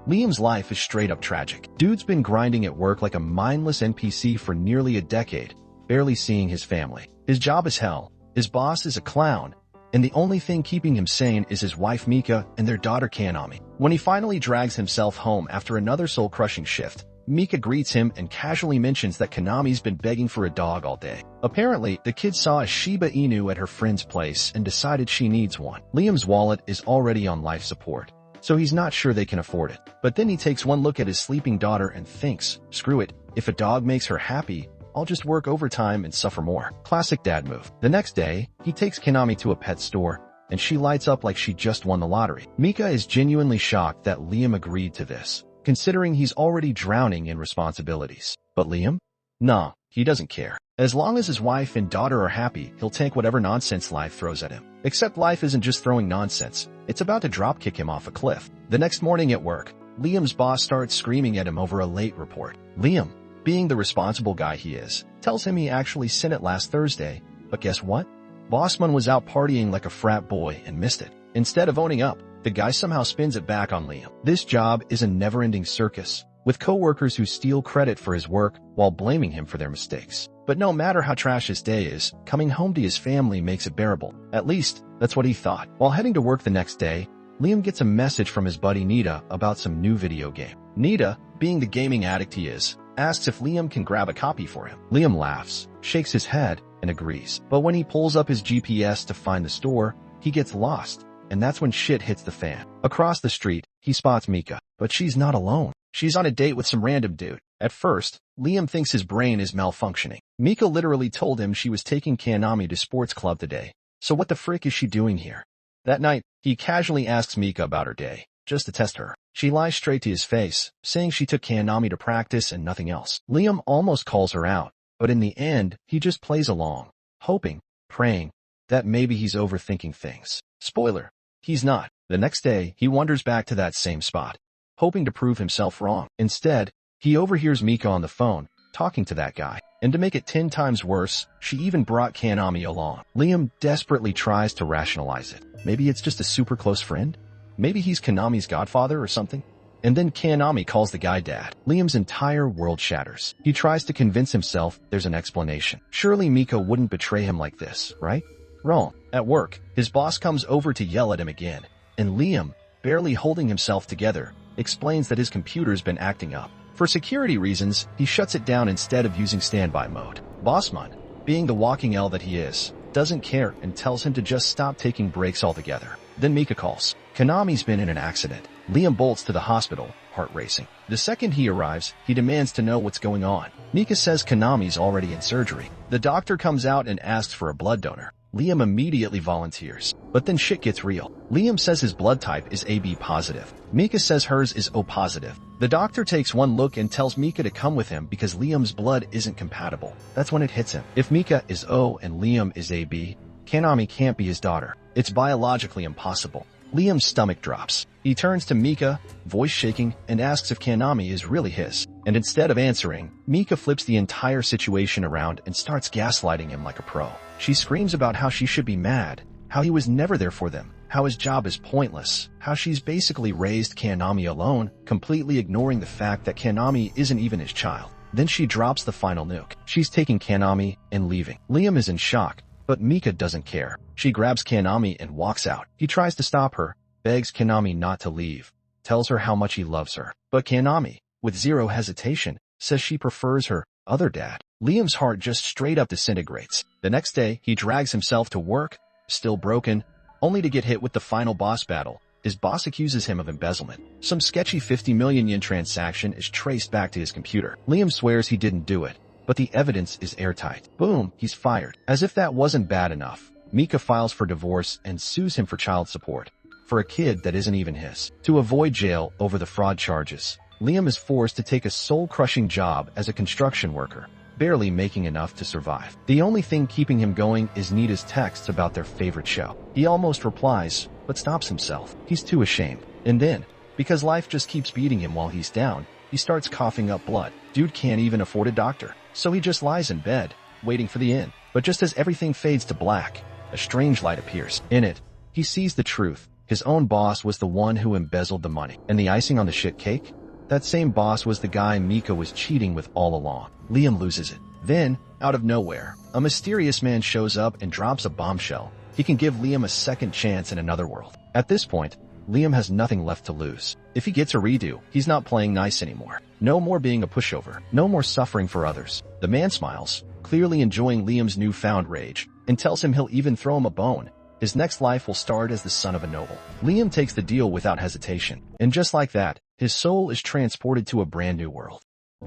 Liam's life is straight up tragic. Dude's been grinding at work like a mindless NPC for nearly a decade, barely seeing his family. His job is hell, his boss is a clown, and the only thing keeping him sane is his wife Mika and their daughter Kanami. When he finally drags himself home after another soul-crushing shift, Mika greets him and casually mentions that Kanami's been begging for a dog all day. Apparently, the kid saw a Shiba Inu at her friend's place and decided she needs one. Liam's wallet is already on life support, so he's not sure they can afford it. But then he takes one look at his sleeping daughter and thinks, screw it, if a dog makes her happy, I'll just work overtime and suffer more. Classic dad move. The next day, he takes Kanami to a pet store, and she lights up like she just won the lottery. Mika is genuinely shocked that Liam agreed to this, considering he's already drowning in responsibilities. But Liam? Nah, he doesn't care. As long as his wife and daughter are happy, he'll take whatever nonsense life throws at him. Except life isn't just throwing nonsense, it's about to dropkick him off a cliff. The next morning at work, Liam's boss starts screaming at him over a late report. Liam, being the responsible guy he is, tells him he actually sent it last Thursday, but guess what? Bossman was out partying like a frat boy and missed it. Instead of owning up, the guy somehow spins it back on Liam. This job is a never-ending circus, with coworkers who steal credit for his work while blaming him for their mistakes. But no matter how trash his day is, coming home to his family makes it bearable. At least, that's what he thought. While heading to work the next day, Liam gets a message from his buddy Nita about some new video game. Nita, being the gaming addict he is, asks if Liam can grab a copy for him. Liam laughs, shakes his head, and agrees. But when he pulls up his GPS to find the store, he gets lost, and that's when shit hits the fan. Across the street, he spots Mika, but she's not alone. She's on a date with some random dude. At first, Liam thinks his brain is malfunctioning. Mika literally told him she was taking Kanami to sports club today, so what the frick is she doing here? That night, he casually asks Mika about her day, just to test her. She lies straight to his face, saying she took Kanami to practice and nothing else. Liam almost calls her out, but in the end, he just plays along, hoping, praying, that maybe he's overthinking things. Spoiler, he's not. The next day, he wanders back to that same spot, hoping to prove himself wrong. Instead, he overhears Mika on the phone, talking to that guy. And to make it 10 times worse, she even brought Kanami along. Liam desperately tries to rationalize it. Maybe it's just a super close friend? Maybe he's Kanami's godfather or something? And then Kanami calls the guy dad. Liam's entire world shatters. He tries to convince himself there's an explanation. Surely Mika wouldn't betray him like this, right? Wrong. At work, his boss comes over to yell at him again, and Liam, barely holding himself together, explains that his computer's been acting up. For security reasons, he shuts it down instead of using standby mode. Bossman, being the walking L that he is, doesn't care and tells him to just stop taking breaks altogether. Then Mika calls. Kanami's been in an accident. Liam bolts to the hospital, heart racing. The second he arrives, he demands to know what's going on. Mika says Kanami's already in surgery. The doctor comes out and asks for a blood donor. Liam immediately volunteers, but then shit gets real. Liam says his blood type is AB positive. Mika says hers is O positive. The doctor takes one look and tells Mika to come with him because Liam's blood isn't compatible. That's when it hits him. If Mika is O and Liam is AB, Kanami can't be his daughter. It's biologically impossible. Liam's stomach drops. He turns to Mika, voice shaking, and asks if Kanami is really his. And instead of answering, Mika flips the entire situation around and starts gaslighting him like a pro. She screams about how she should be mad, how he was never there for them, how his job is pointless, how she's basically raised Kanami alone, completely ignoring the fact that Kanami isn't even his child. Then she drops the final nuke. She's taking Kanami and leaving. Liam is in shock, but Mika doesn't care. She grabs Kanami and walks out. He tries to stop her, begs Kanami not to leave, tells her how much he loves her. But Kanami, with zero hesitation, says she prefers her other dad. Liam's heart just straight up disintegrates. The next day, he drags himself to work, still broken, only to get hit with the final boss battle. His boss accuses him of embezzlement. Some sketchy 50 million yen transaction is traced back to his computer. Liam swears he didn't do it, but the evidence is airtight. Boom, he's fired. As if that wasn't bad enough, Mika files for divorce and sues him for child support, for a kid that isn't even his. To avoid jail over the fraud charges, Liam is forced to take a soul-crushing job as a construction worker, barely making enough to survive. The only thing keeping him going is Nita's texts about their favorite show. He almost replies, but stops himself. He's too ashamed. And then, because life just keeps beating him while he's down, he starts coughing up blood. Dude can't even afford a doctor, so he just lies in bed, waiting for the end. But just as everything fades to black, a strange light appears. In it, he sees the truth. His own boss was the one who embezzled the money. And the icing on the shit cake? That same boss was the guy Mika was cheating with all along. Liam loses it. Then, out of nowhere, a mysterious man shows up and drops a bombshell. He can give Liam a second chance in another world. At this point, Liam has nothing left to lose. If he gets a redo, he's not playing nice anymore. No more being a pushover. No more suffering for others. The man smiles, clearly enjoying Liam's newfound rage, and tells him he'll even throw him a bone. His next life will start as the son of a noble. Liam takes the deal without hesitation. And just like that, his soul is transported to a brand new world.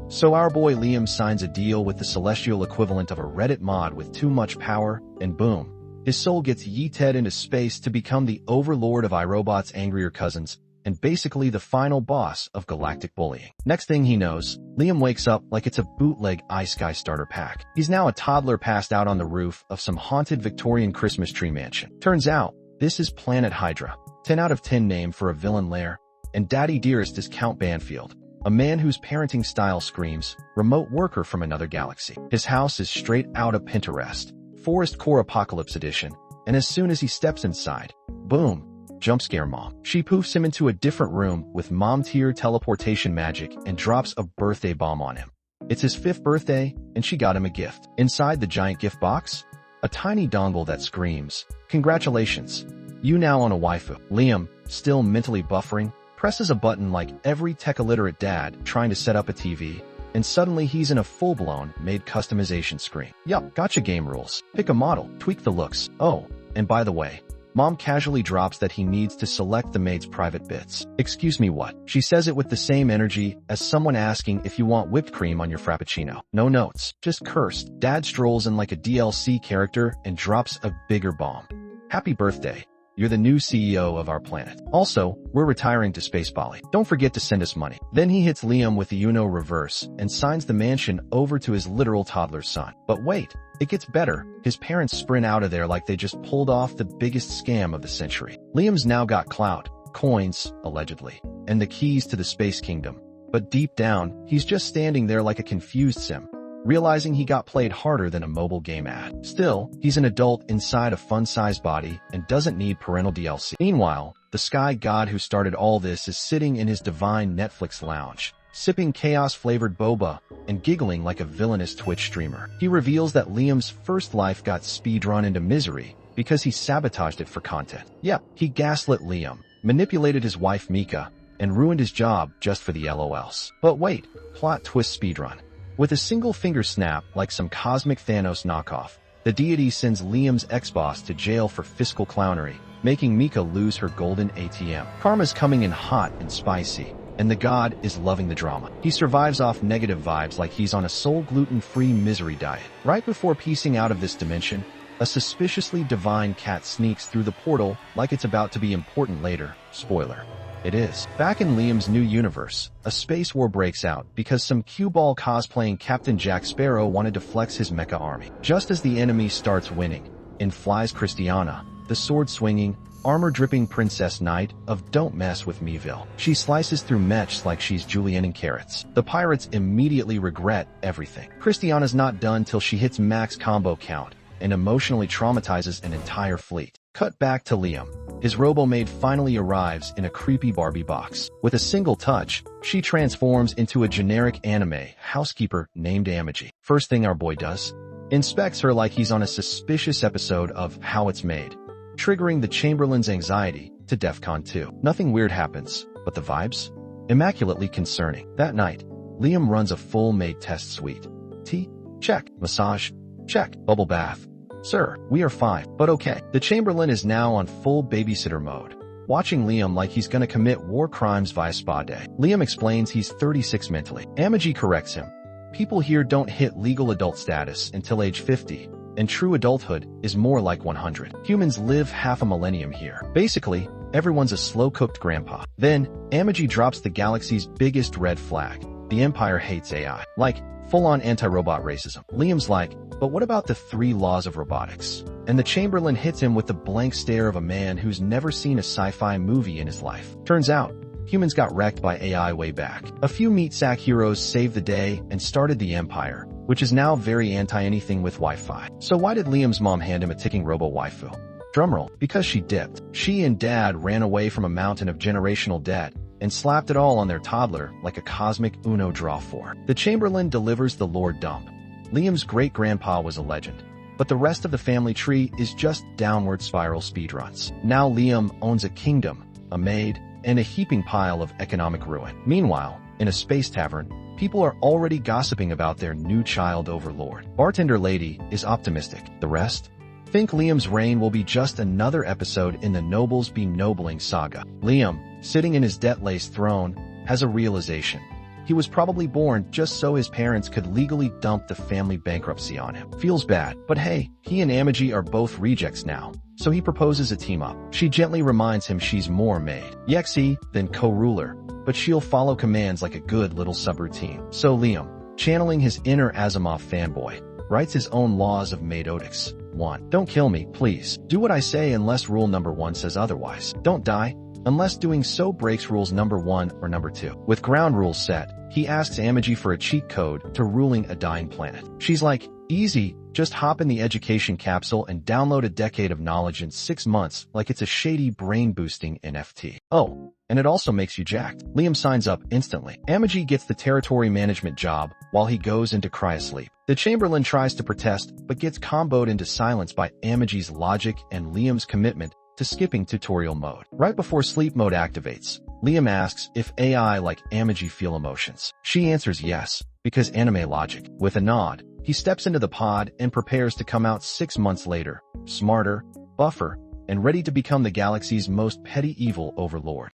So our boy Liam signs a deal with the celestial equivalent of a Reddit mod with too much power, and boom. His soul gets yeeted into space to become the overlord of iRobot's angrier cousins, and basically the final boss of galactic bullying. Next thing he knows, Liam wakes up like it's a bootleg iSky starter pack. He's now a toddler passed out on the roof of some haunted Victorian Christmas tree mansion. Turns out, this is Planet Hydra. 10 out of 10 name for a villain lair, and Daddy Dearest is Count Banfield, a man whose parenting style screams, remote worker from another galaxy. His house is straight out of Pinterest, Forest Core Apocalypse Edition, and as soon as he steps inside, boom, jump scare mom. She poofs him into a different room with mom-tier teleportation magic and drops a birthday bomb on him. It's his 5th birthday, and she got him a gift. Inside the giant gift box, a tiny dongle that screams, "Congratulations, you now own a waifu." Liam, still mentally buffering, presses a button like every tech-illiterate dad trying to set up a TV, and suddenly he's in a full-blown made customization screen. Yup, gotcha game rules. Pick a model, tweak the looks. Oh, and by the way, Mom casually drops that he needs to select the maid's private bits. Excuse me, what? She says it with the same energy as someone asking if you want whipped cream on your frappuccino. No notes, just cursed. Dad strolls in like a DLC character and drops a bigger bomb. Happy birthday. You're the new CEO of our planet. Also, we're retiring to Space Bali. Don't forget to send us money. Then he hits Liam with the Uno reverse and signs the mansion over to his literal toddler son. But wait, it gets better. His parents sprint out of there like they just pulled off the biggest scam of the century. Liam's now got clout, coins, allegedly, and the keys to the Space Kingdom. But deep down, he's just standing there like a confused sim, realizing he got played harder than a mobile game ad. Still, he's an adult inside a fun-sized body and doesn't need parental DLC. Meanwhile, the sky god who started all this is sitting in his divine Netflix lounge, sipping chaos-flavored boba and giggling like a villainous Twitch streamer. He reveals that Liam's first life got speedrun into misery because he sabotaged it for content. Yep, he gaslit Liam, manipulated his wife Mika, and ruined his job just for the LOLs. But wait, plot twist speedrun. With a single finger snap like some cosmic Thanos knockoff, the deity sends Liam's ex-boss to jail for fiscal clownery, making Mika lose her golden ATM. Karma's coming in hot and spicy, and the god is loving the drama. He survives off negative vibes like he's on a sole gluten-free misery diet. Right before piecing out of this dimension, a suspiciously divine cat sneaks through the portal like it's about to be important later. Spoiler. It is. Back in Liam's new universe, a space war breaks out because some cue ball cosplaying Captain Jack Sparrow wanted to flex his mecha army. Just as the enemy starts winning, in flies Christiana, the sword-swinging, armor-dripping princess knight of Don't Mess With Meville. She slices through mechs like she's julienne and carrots. The pirates immediately regret everything. Christiana's not done till she hits max combo count and emotionally traumatizes an entire fleet. Cut back to Liam. His robo-maid finally arrives in a creepy Barbie box. With a single touch, she transforms into a generic anime housekeeper named Amagi. First thing our boy does, inspects her like he's on a suspicious episode of How It's Made, triggering the Chamberlain's anxiety to DEFCON 2. Nothing weird happens, but the vibes? Immaculately concerning. That night, Liam runs a full maid test suite. Tea? Check. Massage? Check. Bubble bath? Sir, we are fine, but okay. The Chamberlain is now on full babysitter mode, watching Liam like he's gonna commit war crimes via spa day. Liam explains he's 36 mentally. Amagi corrects him. People here don't hit legal adult status until age 50, and true adulthood is more like 100. Humans live half a millennium here. Basically, everyone's a slow-cooked grandpa. Then, Amagi drops the galaxy's biggest red flag. The Empire hates AI. Like, full-on anti-robot racism. Liam's like, but what about the 3 laws of robotics? And the Chamberlain hits him with the blank stare of a man who's never seen a sci-fi movie in his life. Turns out, humans got wrecked by AI way back. A few meat sack heroes saved the day and started the Empire, which is now very anti-anything with Wi-Fi. So why did Liam's mom hand him a ticking robo-waifu? Drumroll, because she dipped. She and Dad ran away from a mountain of generational debt and slapped it all on their toddler like a cosmic Uno draw 4. The Chamberlain delivers the Lord Dump. Liam's great-grandpa was a legend, but the rest of the family tree is just downward spiral speedruns. Now Liam owns a kingdom, a maid, and a heaping pile of economic ruin. Meanwhile, in a space tavern, people are already gossiping about their new child overlord. Bartender Lady is optimistic. The rest? Think Liam's reign will be just another episode in the Nobles Be Nobling saga. Liam, sitting in his debt-laced throne, has a realization. He was probably born just so his parents could legally dump the family bankruptcy on him. Feels bad, but hey, he and Amagi are both rejects now, so he proposes a team-up. She gently reminds him she's more maid, Yexi, than co-ruler, but she'll follow commands like a good little subroutine. So Liam, channeling his inner Asimov fanboy, writes his own laws of maidodics. 1. Don't kill me, please. Do what I say unless rule number 1 says otherwise. Don't die, unless doing so breaks rules number 1 or number 2. With ground rules set, he asks Amagi for a cheat code to ruling a dying planet. She's like, easy, just hop in the education capsule and download a decade of knowledge in 6 months like it's a shady brain-boosting NFT. Oh, and it also makes you jacked. Liam signs up instantly. Amagi gets the territory management job while he goes into cryosleep. The Chamberlain tries to protest, but gets comboed into silence by Amagi's logic and Liam's commitment to skipping tutorial mode. Right before sleep mode activates, Liam asks if AI like Amagi feel emotions. She answers yes, because anime logic. With a nod, he steps into the pod and prepares to come out 6 months later, smarter, buffer, and ready to become the galaxy's most petty evil overlord.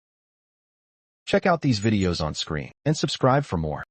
Check out these videos on screen and subscribe for more.